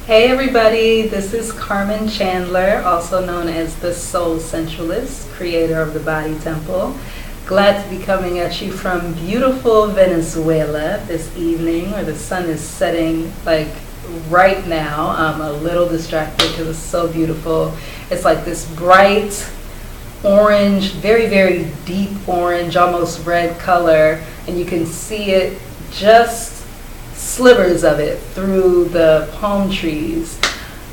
Hey everybody, this is Carmen Chandler, also known as the Soul Sensualist, creator of the Body Temple. Glad to be coming at you from beautiful Venezuela this evening, where the sun is setting like right now. I'm a little distracted because it's so beautiful. It's like this bright orange, very, very deep orange, almost red color, and you can see it just slivers of it through the palm trees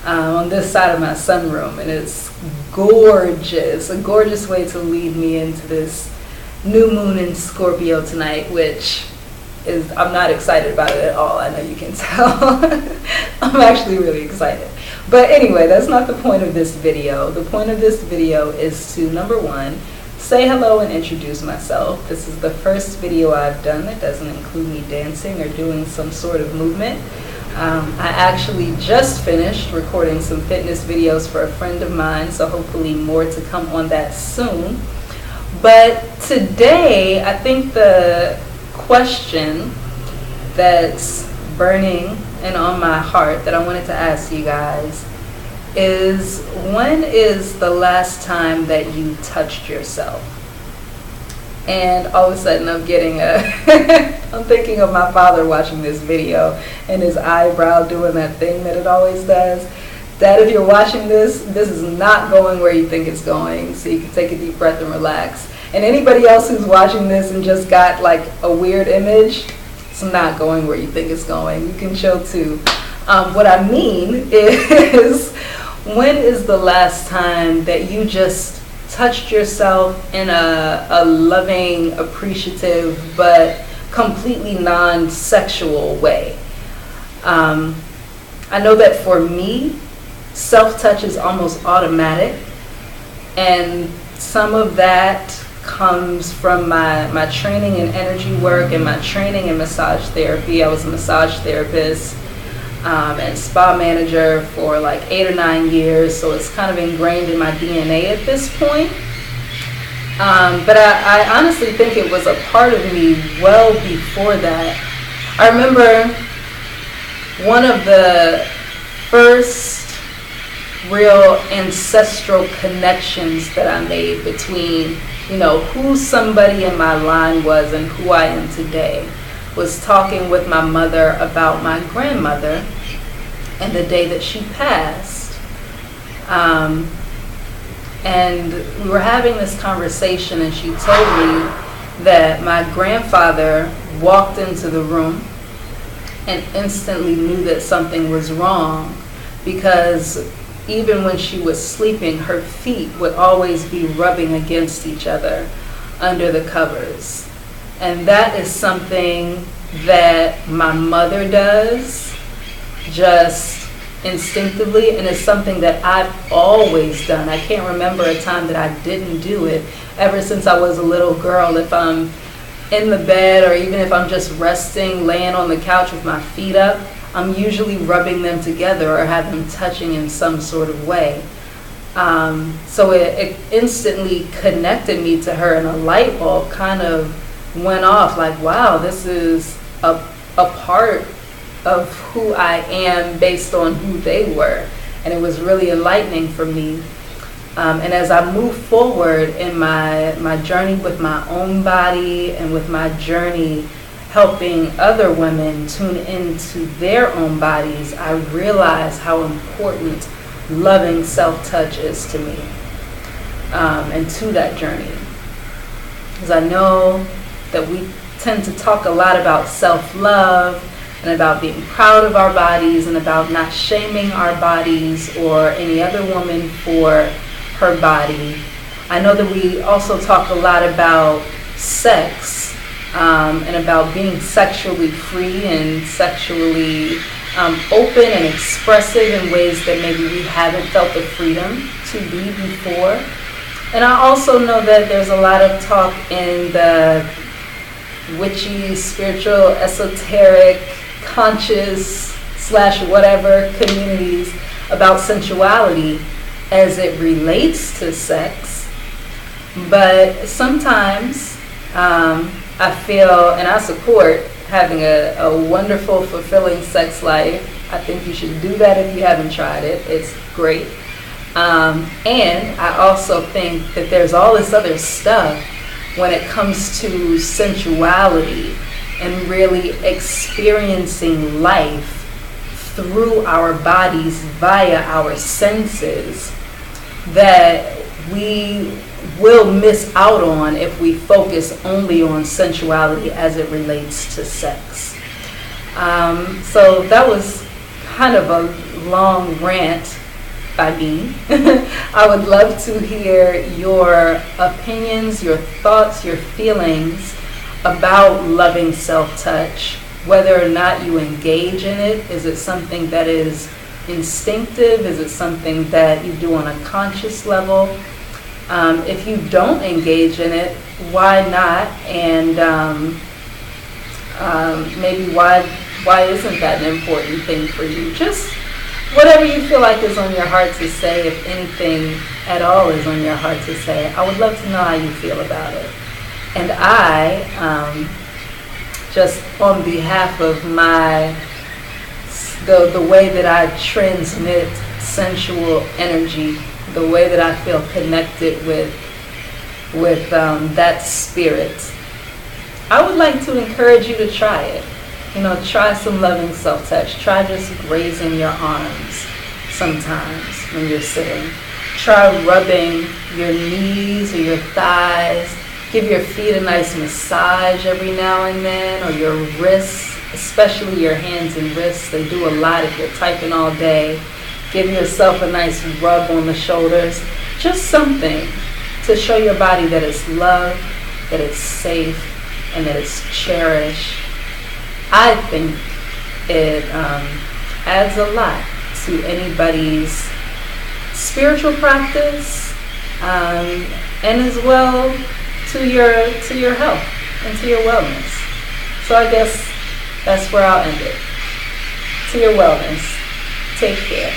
on this side of my sunroom, and it's gorgeous. A gorgeous way to lead me into this new moon in Scorpio tonight, which is, I'm not excited about it at all. I know you can tell. I'm actually really excited. But anyway, that's not the point of this video. The point of this video is to, number one, say hello and introduce myself. This is the first video I've done that doesn't include me dancing or doing some sort of movement. I actually just finished recording some fitness videos for a friend of mine, so hopefully more to come on that soon. But today, I think the question that's burning and on my heart that I wanted to ask you guys is, when is the last time that you touched yourself? And all of a sudden I'm getting I'm thinking of my father watching this video and his eyebrow doing that thing that it always does. Dad, if you're watching this is not going where you think it's going, so you can take a deep breath and relax. And anybody else who's watching this and just got like a weird image, it's not going where you think it's going. You can chill too. What I mean is, when is the last time that you just touched yourself in a loving, appreciative, but completely non-sexual way? I know that for me, self-touch is almost automatic, and some of that comes from my training in energy work and my training in massage therapy. I was a massage therapist and spa manager for like 8 or 9 years, so it's kind of ingrained in my DNA at this point. But I honestly think it was a part of me well before that. I remember one of the first real ancestral connections that I made between, you know, who somebody in my line was and who I am today, was talking with my mother about my grandmother and the day that she passed. And we were having this conversation, and she told me that my grandfather walked into the room and instantly knew that something was wrong, because even when she was sleeping, her feet would always be rubbing against each other under the covers. And that is something that my mother does just instinctively, and it's something that I've always done. I can't remember a time that I didn't do it. Ever since I was a little girl, if I'm in the bed or even if I'm just resting, laying on the couch with my feet up, I'm usually rubbing them together or have them touching in some sort of way. So it instantly connected me to her, and a light bulb kind of went off, like, wow, this is a part of who I am based on who they were. And it was really enlightening for me. And as I move forward in my journey with my own body and with my journey helping other women tune into their own bodies, I realize how important loving self-touch is to me, and to that journey. Because I know that we tend to talk a lot about self-love and about being proud of our bodies and about not shaming our bodies or any other woman for her body. I know that we also talk a lot about sex, and about being sexually free and sexually open and expressive in ways that maybe we haven't felt the freedom to be before. And I also know that there's a lot of talk in the witchy, spiritual, esoteric, conscious / whatever communities about sensuality as it relates to sex. But sometimes I feel, and I support, having a wonderful, fulfilling sex life I think you should do that if you haven't tried it. It's great. And I also think that there's all this other stuff when it comes to sensuality and really experiencing life through our bodies via our senses that we will miss out on if we focus only on sensuality as it relates to sex. So that was kind of a long rant by me. I would love to hear your opinions, your thoughts, your feelings about loving self-touch, whether or not you engage in it. Is it something that is instinctive? Is it something that you do on a conscious level? If you don't engage in it, why not? And maybe why isn't that an important thing for you? Just whatever you feel like is on your heart to say, if anything at all is on your heart to say, I would love to know how you feel about it. And I, just on behalf of the way that I transmit sensual energy, the way that I feel connected with that spirit, I would like to encourage you to try it. Try some loving self-touch. Try just grazing your arms sometimes when you're sitting. Try rubbing your knees or your thighs. Give your feet a nice massage every now and then, or your wrists, especially your hands and wrists. They do a lot if you're typing all day. Give yourself a nice rub on the shoulders. Just something to show your body that it's loved, that it's safe, and that it's cherished. I think it adds a lot to anybody's spiritual practice, and as well to your health and to your wellness. So I guess that's where I'll end it. To your wellness. Take care.